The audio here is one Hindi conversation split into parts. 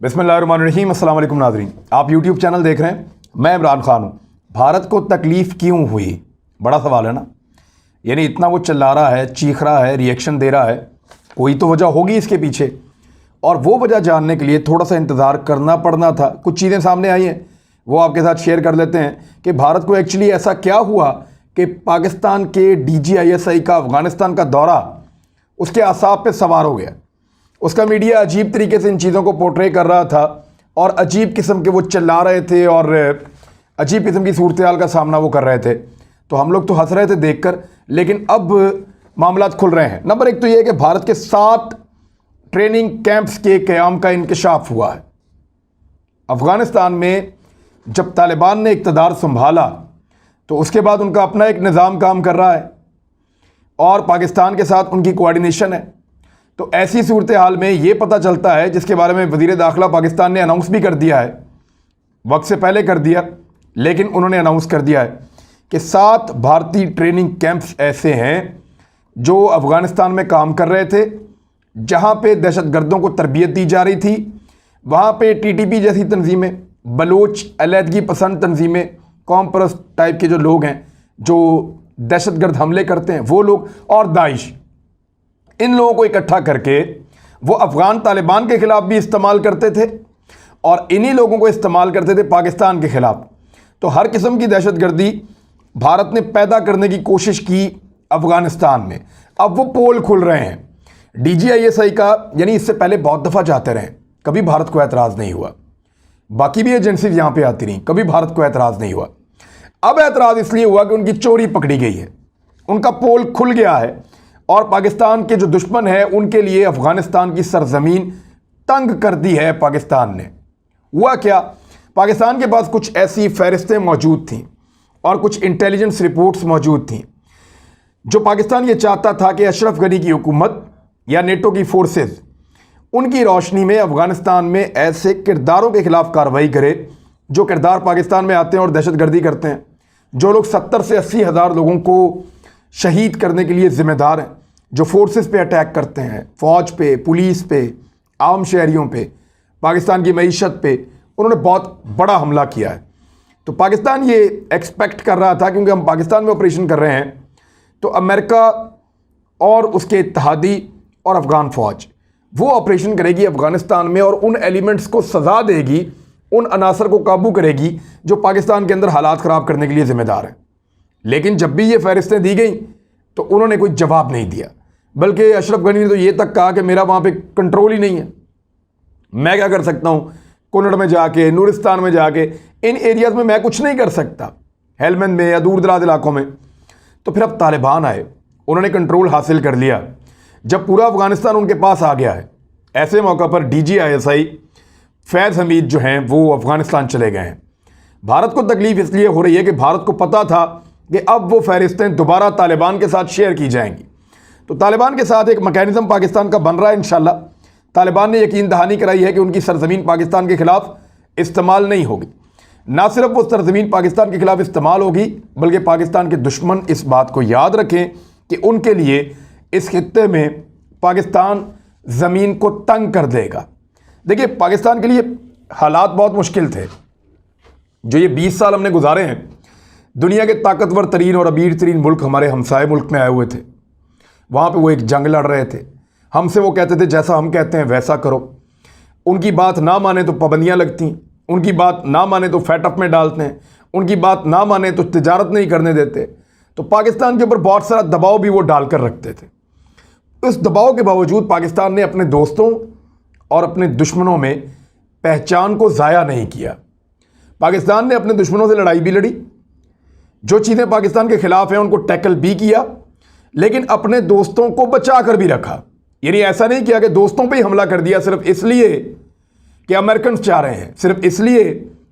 बिस्मिल्लाहिर्रहमानिर्रहीम। अस्सलाम वालेकुम नाज़रीन, आप यूट्यूब चैनल देख रहे हैं। मैं इमरान खान हूँ। भारत को तकलीफ़ क्यों हुई, बड़ा सवाल है ना। यानी इतना वो चिल्ला रहा है, चीख रहा है, रिएक्शन दे रहा है, कोई तो वजह होगी इसके पीछे। और वो वजह जानने के लिए थोड़ा सा इंतज़ार करना पड़ना था। कुछ चीज़ें सामने आई हैं, वो आपके साथ शेयर कर लेते हैं कि भारत को एक्चुअली ऐसा क्या हुआ कि पाकिस्तान के DGISI का अफ़गानिस्तान का दौरा उसके आसाब पे सवार हो गया। उसका मीडिया अजीब तरीके से इन चीज़ों को पोर्ट्रे कर रहा था और अजीब किस्म के वो चिल्ला रहे थे और अजीब किस्म की सूरत हाल का सामना वो कर रहे थे। तो हम लोग तो हंस रहे थे देखकर, लेकिन अब मामला खुल रहे हैं। नंबर एक तो ये है कि भारत के 7 ट्रेनिंग कैंप्स के क़याम का इंकशाफ हुआ है। अफ़गानिस्तान में जब तालिबान ने इक़्तिदार संभाला तो उसके बाद उनका अपना एक निज़ाम काम कर रहा है और पाकिस्तान के साथ उनकी कोऑर्डिनेशन है। तो ऐसी सूरत हाल में ये पता चलता है, जिसके बारे में वज़ीर दाखिला पाकिस्तान ने अनाउंस भी कर दिया है, वक्त से पहले कर दिया, लेकिन उन्होंने अनाउंस कर दिया है कि 7 भारतीय ट्रेनिंग कैंप्स ऐसे हैं जो अफ़गानिस्तान में काम कर रहे थे, जहाँ पे दहशतगर्दों को तरबियत दी जा रही थी। वहाँ पे TTP जैसी तंजीमें, बलोच अलहदगी पसंद तंजीमें, कौम परस्त टाइप के जो लोग हैं जो दहशतगर्द हमले करते हैं वो लोग, और दाइश, इन लोगों को इकट्ठा करके वो अफ़गान तालिबान के ख़िलाफ़ भी इस्तेमाल करते थे और इन्हीं लोगों को इस्तेमाल करते थे पाकिस्तान के ख़िलाफ़। तो हर किस्म की दहशतगर्दी भारत ने पैदा करने की कोशिश की अफ़गानिस्तान में। अब वो पोल खुल रहे हैं DGISI का, यानी इससे पहले बहुत दफ़ा जाते रहे, कभी भारत को एतराज़ नहीं हुआ। बाकी भी एजेंसीज यहाँ पे आती रहीं, कभी भारत को एतराज़ नहीं हुआ। अब एतराज़ इसलिए हुआ कि उनकी चोरी पकड़ी गई है, उनका पोल खुल गया है और पाकिस्तान के जो दुश्मन है उनके लिए अफ़गानिस्तान की सरजमीन तंग कर दी है पाकिस्तान ने। हुआ क्या, पाकिस्तान के पास कुछ ऐसी फहरिस्तें मौजूद थीं और कुछ इंटेलिजेंस रिपोर्ट्स मौजूद थीं जो पाकिस्तान ये चाहता था कि अशरफ गनी की हुकूमत या नेटो की फोर्सेस उनकी रोशनी में अफ़गानिस्तान में ऐसे किरदारों के ख़िलाफ़ कार्रवाई करे जो किरदार पाकिस्तान में आते हैं और दहशतगर्दी करते हैं, जो लोग 70 से 80 हज़ार लोगों को शहीद करने के लिए ज़िम्मेदार हैं, जो फोर्सेस पे अटैक करते हैं, फ़ौज पे, पुलिस पे, आम शहरियों पे, पाकिस्तान की मईशत पे। उन्होंने बहुत बड़ा हमला किया है। तो पाकिस्तान ये एक्सपेक्ट कर रहा था, क्योंकि हम पाकिस्तान में ऑपरेशन कर रहे हैं, तो अमेरिका और उसके इत्तेहादी और अफ़गान फ़ौज वो ऑपरेशन करेगी अफ़गानिस्तान में और उन एलिमेंट्स को सज़ा देगी, उन अनासर को काबू करेगी जो पाकिस्तान के अंदर हालात ख़राब करने के लिए ज़िम्मेदार हैं। लेकिन जब भी ये फहरिस्तें दी गई तो उन्होंने कोई जवाब नहीं दिया, बल्कि अशरफ गनी ने तो ये तक कहा कि मेरा वहाँ पे कंट्रोल ही नहीं है, मैं क्या कर सकता हूँ, कुनड़ में जाके, नूरिस्तान में जाके, इन एरियाज़ में मैं कुछ नहीं कर सकता, हेलमंद में या दूर दराज इलाकों में। तो फिर अब तालिबान आए, उन्होंने कंट्रोल हासिल कर लिया। जब पूरा अफ़गानिस्तान उनके पास आ गया है, ऐसे मौका पर DGISI फैज़ हमीद जो हैं वो अफ़गानिस्तान चले गए हैं। भारत को तकलीफ़ इसलिए हो रही है कि भारत को पता था कि अब वो फहरिस्तें दोबारा तालिबान के साथ शेयर की जाएंगी। तो तालिबान के साथ एक मैकेनिज़्म पाकिस्तान का बन रहा है इंशाल्लाह। तालिबान ने यकीन दहानी कराई है कि उनकी सरजमीन पाकिस्तान के ख़िलाफ़ इस्तेमाल नहीं होगी। ना सिर्फ वो सरजमीन पाकिस्तान के ख़िलाफ़ इस्तेमाल होगी, बल्कि पाकिस्तान के दुश्मन इस बात को याद रखें कि उनके लिए इस खित्ते में पाकिस्तान ज़मीन को तंग कर देगा। देखिए, पाकिस्तान के लिए हालात बहुत मुश्किल थे जो ये 20 साल हमने गुजारे हैं। दुनिया के ताकतवर तरीन और अमीर तरीन मुल्क हमारे हमसाए मुल्क में आए हुए थे। वहाँ पे वो एक जंग लड़ रहे थे, हमसे वो कहते थे जैसा हम कहते हैं वैसा करो। उनकी बात ना माने तो पाबंदियाँ लगती, उनकी बात ना माने तो फैटअप में डालते हैं, उनकी बात ना माने तो तिजारत नहीं करने देते। तो पाकिस्तान के ऊपर बहुत सारा दबाव भी वो डालकर रखते थे। इस दबाव के बावजूद पाकिस्तान ने अपने दोस्तों और अपने दुश्मनों में पहचान को ज़ाया नहीं किया। पाकिस्तान ने अपने दुश्मनों से लड़ाई भी लड़ी, जो चीज़ें पाकिस्तान के ख़िलाफ़ हैं उनको टैकल भी किया, लेकिन अपने दोस्तों को बचा कर भी रखा। यानी ऐसा नहीं किया कि दोस्तों पे ही हमला कर दिया सिर्फ इसलिए कि अमेरिकन चाह रहे हैं, सिर्फ इसलिए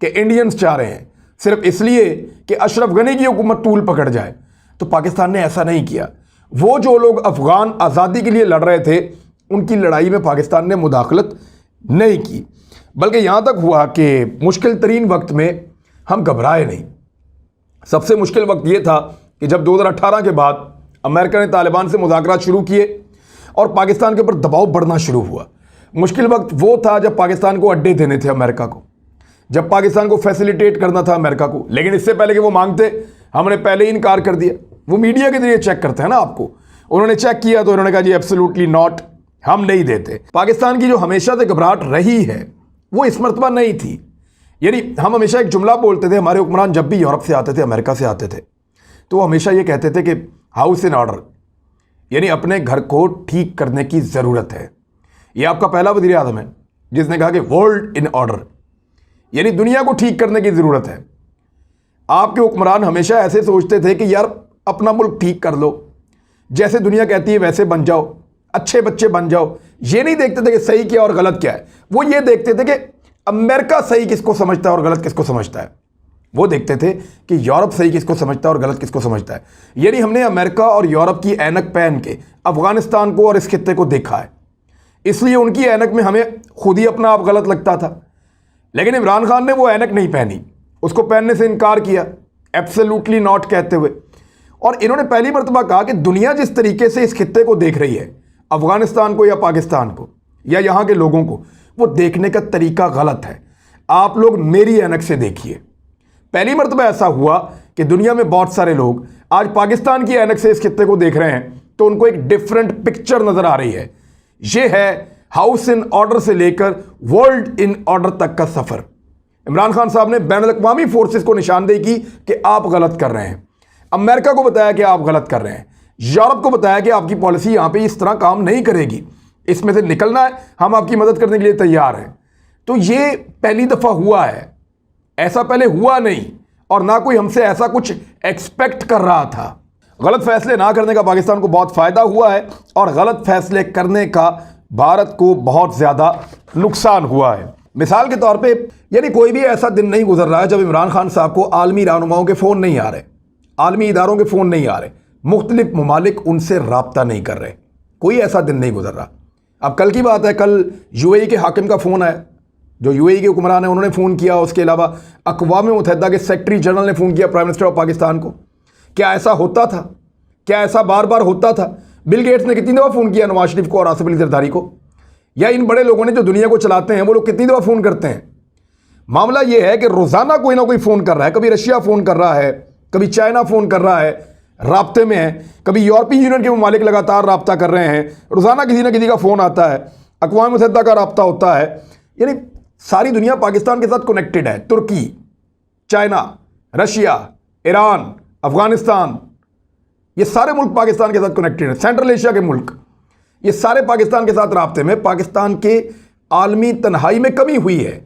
कि इंडियंस चाह रहे हैं, सिर्फ इसलिए कि अशरफ गनी की हुकूमत तूल पकड़ जाए। तो पाकिस्तान ने ऐसा नहीं किया। वो जो लोग अफ़गान आज़ादी के लिए लड़ रहे थे उनकी लड़ाई में पाकिस्तान ने मुदाखलत नहीं की, बल्कि यहाँ तक हुआ कि मुश्किल तरीन वक्त में हम घबराए नहीं। सबसे मुश्किल वक्त ये था कि जब 2018 के बाद अमेरिका ने तालिबान से मुज़ाकरात शुरू किए और पाकिस्तान के ऊपर दबाव बढ़ना शुरू हुआ। मुश्किल वक्त वो था जब पाकिस्तान को अड्डे देने थे अमेरिका को, जब पाकिस्तान को फैसिलिटेट करना था अमेरिका को। लेकिन इससे पहले कि वो मांगते, हमने पहले ही इनकार कर दिया। वो मीडिया के जरिए चेक करते हैं ना आपको, उन्होंने चेक किया तो उन्होंने कहा जी एब्सोल्युटली नॉट, हम नहीं देते। पाकिस्तान की जो हमेशा से घबराहट रही है वो इस मरतबा नहीं थी। यानी हम हमेशा एक जुमला बोलते थे, हमारे हुक्मरान जब भी यूरोप से आते थे, अमेरिका से आते थे, तो वो हमेशा ये कहते थे कि हाउस इन ऑर्डर, यानी अपने घर को ठीक करने की ज़रूरत है। ये आपका पहला वज़ीर आज़म है जिसने कहा कि वर्ल्ड इन ऑर्डर, यानी दुनिया को ठीक करने की ज़रूरत है। आपके हुक्मरान हमेशा ऐसे सोचते थे कि यार अपना मुल्क ठीक कर लो, जैसे दुनिया कहती है वैसे बन जाओ, अच्छे बच्चे बन जाओ। ये नहीं देखते थे कि सही क्या और गलत क्या है, वो ये देखते थे कि अमेरिका सही किसको समझता है और गलत किसको समझता है। वो देखते थे कि यूरोप सही किसको समझता है और गलत किसको समझता है। यानी हमने अमेरिका और यूरोप की ऐनक पहन के अफगानिस्तान को और इस खित्ते को देखा है, इसलिए उनकी ऐनक में हमें खुद ही अपना आप गलत लगता था। लेकिन इमरान खान ने वो ऐनक नहीं पहनी, उसको पहनने से इनकार किया, एब्सोल्युटली नॉट कहते हुए। और इन्होंने पहली मरतबा कहा कि दुनिया जिस तरीके से इस खित्ते को देख रही है, अफगानिस्तान को या पाकिस्तान को या यहाँ के लोगों को, वो देखने का तरीका गलत है। आप लोग मेरी ऐनक से देखिए। पहली मरतबा ऐसा हुआ कि दुनिया में बहुत सारे लोग आज पाकिस्तान की ऐनक से इस खित्ते को देख रहे हैं तो उनको एक डिफरेंट पिक्चर नजर आ रही है। ये है हाउस इन ऑर्डर से लेकर वर्ल्ड इन ऑर्डर तक का सफर। इमरान खान साहब ने बैनुल अक़वामी फोर्सेस को निशानदेही की कि आप गलत कर रहे हैं, अमेरिका को बताया कि आप गलत कर रहे हैं, यूरोप को बताया कि आपकी पॉलिसी यहां पे इस तरह काम नहीं करेगी, इसमें से निकलना है, हम आपकी मदद करने के लिए तैयार हैं। तो ये पहली दफा हुआ है, ऐसा पहले हुआ नहीं और ना कोई हमसे ऐसा कुछ एक्सपेक्ट कर रहा था। गलत फैसले ना करने का पाकिस्तान को बहुत फायदा हुआ है और गलत फैसले करने का भारत को बहुत ज्यादा नुकसान हुआ है। मिसाल के तौर पे, यानी कोई भी ऐसा दिन नहीं गुजर रहा है जब इमरान खान साहब को आलमी रहनुमाओं के फ़ोन नहीं आ रहे, आलमी इदारों के फ़ोन नहीं आ रहे, मुख्तलिफ ममालिक उनसे रब्ता नहीं कर रहे, कोई ऐसा दिन नहीं गुजर रहा। अब कल की बात है, कल यूएई के हाकिम का फ़ोन आया, जो यूएई के हुक्मरान है उन्होंने फ़ोन किया। उसके अलावा अक़वाम मुत्तहिदा के सेक्रेटरी जनरल ने फ़ोन किया प्राइम मिनिस्टर ऑफ पाकिस्तान को। क्या ऐसा होता था? क्या ऐसा बार बार होता था? बिल गेट्स ने कितनी दफ़ा फ़ोन किया नवाज शरीफ को और आसिफ अली ज़रदारी को? या इन बड़े लोगों ने जो दुनिया को चलाते हैं वो लोग कितनी दफ़ा फ़ोन करते हैं? मामला ये है कि रोज़ाना कोई ना कोई फ़ोन कर रहा है। कभी रशिया फ़ोन कर रहा है, कभी चाइना फ़ोन कर रहा है, राब्ते में है, कभी यूरोपीय यूनियन के ममालिक लगातार राब्ता कर रहे हैं, रोज़ाना किसी ना किसी का फ़ोन आता है, अक़वाम मुत्तहिदा का राब्ता होता है। यानी सारी दुनिया पाकिस्तान के साथ कनेक्टेड है। तुर्की, चाइना, रशिया, ईरान, अफगानिस्तान, ये सारे मुल्क पाकिस्तान के साथ कनेक्टेड है। सेंट्रल एशिया के मुल्क, ये सारे पाकिस्तान के साथ राब्ते में। पाकिस्तान के आलमी तन्हाई में कमी हुई है,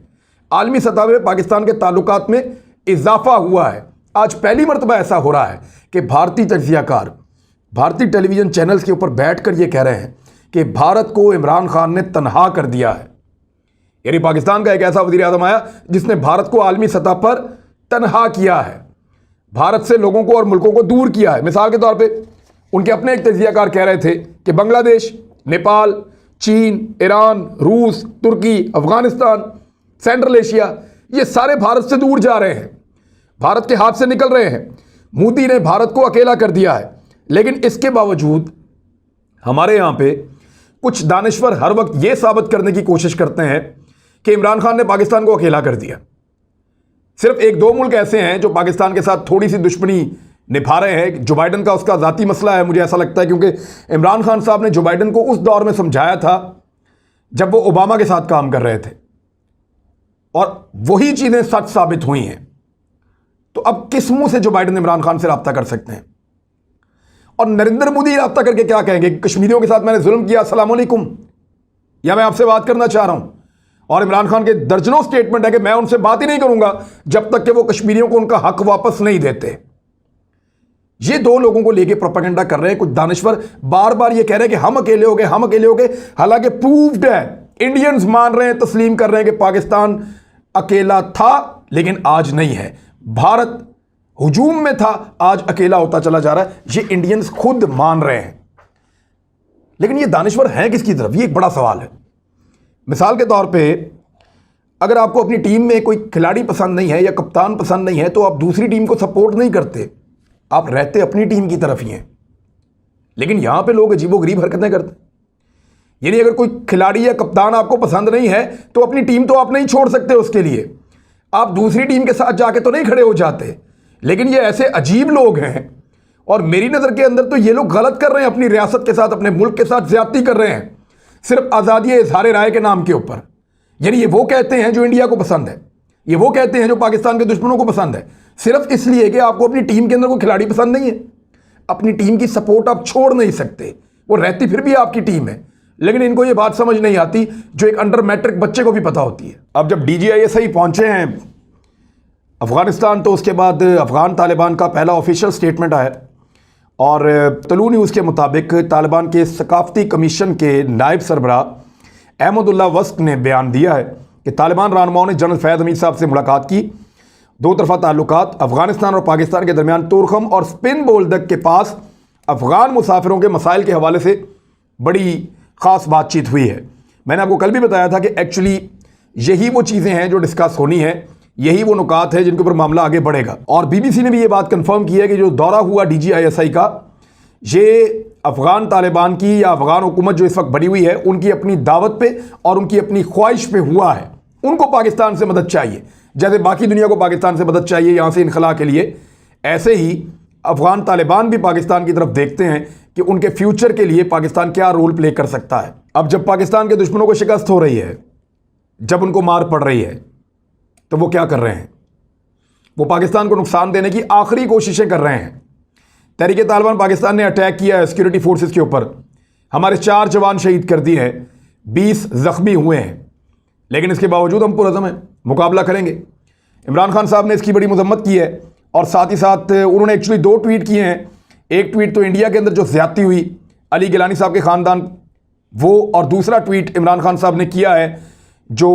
आलमी सतह पर पाकिस्तान के ताल्लुकात में इजाफा हुआ है। आज पहली मरतबा ऐसा हो रहा है कि भारतीय तज्ज़ियाकार भारतीय टेलीविज़न चैनल्स के ऊपर बैठकर ये कह रहे हैं कि भारत को इमरान खान ने तनहा कर दिया है। यानी पाकिस्तान का एक ऐसा वज़ीर आज़म आया जिसने भारत को आलमी सतह पर तनहा किया है, भारत से लोगों को और मुल्कों को दूर किया है। मिसाल के तौर पे उनके अपने एक तज्ज़ियाकार कह रहे थे कि बांग्लादेश, नेपाल, चीन, ईरान, रूस, तुर्की, अफगानिस्तान, सेंट्रल एशिया, ये सारे भारत से दूर जा रहे हैं, भारत के हाथ से निकल रहे हैं। मोदी ने भारत को अकेला कर दिया है। लेकिन इसके बावजूद हमारे यहाँ पे कुछ दानिश्वर हर वक्त ये साबित करने की कोशिश करते हैं कि इमरान खान ने पाकिस्तान को अकेला कर दिया। सिर्फ एक दो मुल्क ऐसे हैं जो पाकिस्तान के साथ थोड़ी सी दुश्मनी निभा रहे हैं। जो बाइडन का उसका ज़ाती मसला है, मुझे ऐसा लगता है, क्योंकि इमरान खान साहब ने जो बाइडन को उस दौर में समझाया था जब वो ओबामा के साथ काम कर रहे थे, और वही चीज़ें सच साबित हुई हैं। तो अब किस मुंह से जो बाइडन इमरान खान से रब्ता कर सकते हैं? और नरेंद्र मोदी रब्ता करके क्या कहेंगे? कश्मीरियों के साथ मैंने जुल्म किया, अस्सलाम वालेकुम, या मैं आपसे बात करना चाह रहा हूं। और इमरान खान के दर्जनों स्टेटमेंट है कि मैं उनसे बात ही नहीं करूंगा जब तक कि वो कश्मीरियों को उनका हक वापस नहीं देते। ये दो लोगों को लेके प्रोपेगेंडा कर रहे हैं कुछ दानिश्वर, बार बार ये कह रहे हैं कि हम अकेले हो गए, हम अकेले हो गए। हालांकि प्रूव्ड है, इंडियंस मान रहे हैं, तस्लीम कर रहे हैं कि पाकिस्तान अकेला था लेकिन आज नहीं है। भारत हुजूम में था, आज अकेला होता चला जा रहा है। ये इंडियंस खुद मान रहे हैं। लेकिन ये दानिश्वर हैं किसकी तरफ, ये एक बड़ा सवाल है। मिसाल के तौर पे अगर आपको अपनी टीम में कोई खिलाड़ी पसंद नहीं है या कप्तान पसंद नहीं है तो आप दूसरी टीम को सपोर्ट नहीं करते, आप रहते अपनी टीम की तरफ ही हैं। लेकिन यहां पे लोग अजीबोगरीब हरकतें करते हैं। यानी अगर कोई खिलाड़ी या कप्तान आपको पसंद नहीं है तो अपनी टीम तो आप नहीं छोड़ सकते उसके लिए, आप दूसरी टीम के साथ जाके तो नहीं खड़े हो जाते। लेकिन ये ऐसे अजीब लोग हैं और मेरी नज़र के अंदर तो ये लोग गलत कर रहे हैं, अपनी रियासत के साथ, अपने मुल्क के साथ ज्यादती कर रहे हैं सिर्फ आज़ादी इजहार राय के नाम के ऊपर। यानी ये वो कहते हैं जो इंडिया को पसंद है, ये वो कहते हैं जो पाकिस्तान के दुश्मनों को पसंद है, सिर्फ इसलिए कि आपको अपनी टीम के अंदर कोई खिलाड़ी पसंद नहीं है। अपनी टीम की सपोर्ट आप छोड़ नहीं सकते, वो रहती फिर भी आपकी टीम है। लेकिन इनको ये बात समझ नहीं आती जो एक अंडर मैट्रिक बच्चे को भी पता होती है। अब जब DGISI पहुंचे हैं अफगानिस्तान तो उसके बाद अफगान तालिबान का पहला ऑफिशियल स्टेटमेंट आया और तलू न्यूज़ के मुताबिक तालिबान के सकाफती कमीशन के नायब सरबराह अहमदुल्ला वस्क ने बयान दिया है कि तालिबान रहनुमाओं ने जनरल फैज़ हमीद साहब से मुलाकात की। दो तरफा ताल्लुकात अफगानिस्तान और पाकिस्तान के दरमियान तुरखम और स्पिन बोल्दक के पास अफगान मुसाफिरों के मसाइल के हवाले से बड़ी ख़ास बातचीत हुई है। मैंने आपको कल भी बताया था कि एक्चुअली यही वो चीज़ें हैं जो डिस्कस होनी है, यही वो नुकात है जिनके ऊपर मामला आगे बढ़ेगा। और BBC ने भी ये बात कंफर्म की है कि जो दौरा हुआ DGISI का, ये अफगान तालिबान की या अफगान हुकूमत जो इस वक्त बनी हुई है उनकी अपनी दावत पे और उनकी अपनी ख्वाहिश पे हुआ है। उनको पाकिस्तान से मदद चाहिए, जैसे बाकी दुनिया को पाकिस्तान से मदद चाहिए यहाँ से इनखला के लिए, ऐसे ही अफगान तालिबान भी पाकिस्तान की तरफ देखते हैं कि उनके फ्यूचर के लिए पाकिस्तान क्या रोल प्ले कर सकता है। अब जब पाकिस्तान के दुश्मनों को शिकस्त हो रही है, जब उनको मार पड़ रही है, तो वो क्या कर रहे हैं? वो पाकिस्तान को नुकसान देने की आखिरी कोशिशें कर रहे हैं। तहरीक तालिबान पाकिस्तान ने अटैक किया है सिक्योरिटी फोर्सेस के ऊपर, हमारे 4 जवान शहीद कर दिए हैं, 20 जख्मी हुए हैं, लेकिन इसके बावजूद हम पुरअज़म हैं, मुकाबला करेंगे। इमरान खान साहब ने इसकी बड़ी मजम्मत की है और साथ ही साथ उन्होंने एक्चुअली 2 ट्वीट किए हैं। एक ट्वीट तो इंडिया के अंदर जो ज्यादती हुई अली गिलानी साहब के ख़ानदान वो, और दूसरा ट्वीट इमरान खान साहब ने किया है जो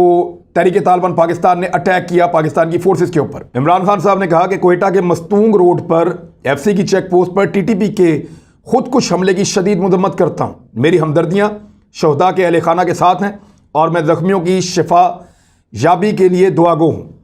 तहरीक तालिबान पाकिस्तान ने अटैक किया पाकिस्तान की फोर्सेस के ऊपर। इमरान खान साहब ने कहा कि कोयटा के मस्तूंग रोड पर FC की चेक पोस्ट पर TTP के खुदकुश हमले की शदीद मजम्मत करता हूँ। मेरी हमदर्दियाँ शहदा के अहले खाना के साथ हैं और मैं ज़ख्मियों की शिफा याबी के लिए दुआगो हूँ।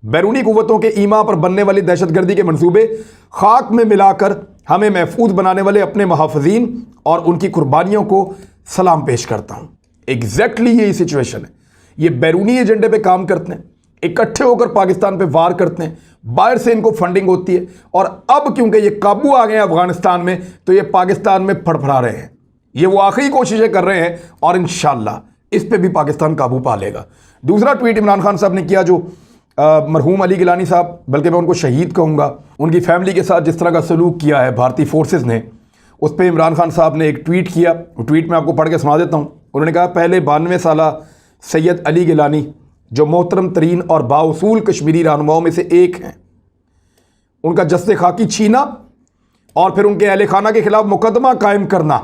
बैरूनी कुव्वतों के ईमा पर बनने वाली दहशतगर्दी के मंसूबे खाक में मिलाकर हमें महफूज बनाने वाले अपने मुहाफ़िज़ीन और उनकी कुर्बानियों को सलाम पेश करता हूँ। एग्जैक्टली यही सिचुएशन है। ये बैरूनी एजेंडे पे काम करते हैं, इकट्ठे होकर पाकिस्तान पे वार करते हैं, बाहर से इनको फंडिंग होती है और अब क्योंकि ये काबू आ गए हैं अफगानिस्तान में तो ये पाकिस्तान में फड़फड़ा रहे हैं। ये वो आखिरी कोशिशें कर रहे हैं और इंशाल्लाह इस पे भी पाकिस्तान काबू पा लेगा। दूसरा ट्वीट इमरान खान साहब ने किया जो मरहूम अली गिलानी साहब, बल्कि मैं उनको शहीद कहूँगा, उनकी फैमिली के साथ जिस तरह का सलूक किया है भारतीय फोर्सेस ने, उस पर इमरान खान साहब ने एक ट्वीट किया। वो ट्वीट मैं आपको पढ़ के सुना देता हूँ। उन्होंने कहा, पहले 92 साला सैयद अली गिलानी जो मोहतरम तरीन और बाउसूल कश्मीरी रहनुमाओं में से एक हैं, उनका जस्ते खाकी छीना और फिर उनके अहले खाना के खिलाफ मुकदमा कायम करना,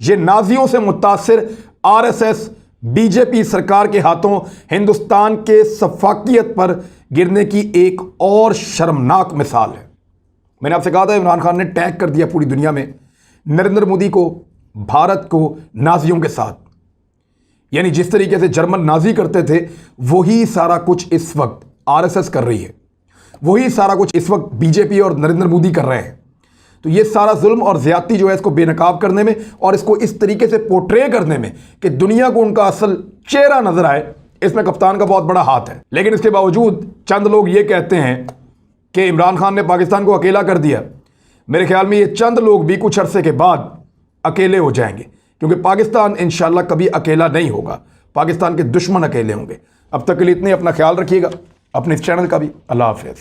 ये नाजियों से मुतासिर RSS BJP सरकार के हाथों हिंदुस्तान के सफाकियत पर गिरने की एक और शर्मनाक मिसाल है। मैंने आपसे कहा था इमरान खान ने टैग कर दिया पूरी दुनिया में नरेंद्र मोदी को, भारत को नाजियों के साथ। यानी जिस तरीके से जर्मन नाजी करते थे वही सारा कुछ इस वक्त RSS कर रही है, वही सारा कुछ इस वक्त BJP और नरेंद्र मोदी कर रहे हैं। तो ये सारा जुल्म और ज्यादती जो है इसको बेनकाब करने में और इसको इस तरीके से पोर्ट्रे करने में कि दुनिया को उनका असल चेहरा नजर आए, इसमें कप्तान का बहुत बड़ा हाथ है। लेकिन इसके बावजूद चंद लोग ये कहते हैं कि इमरान खान ने पाकिस्तान को अकेला कर दिया। मेरे ख्याल में ये चंद लोग भी कुछ अरसे के बाद अकेले हो जाएंगे, क्योंकि पाकिस्तान इंशाल्लाह कभी अकेला नहीं होगा, पाकिस्तान के दुश्मन अकेले होंगे। अब तक के लिए इतने, अपना ख्याल रखिएगा, अपने इस चैनल का भी। अल्लाह हाफ़िज़।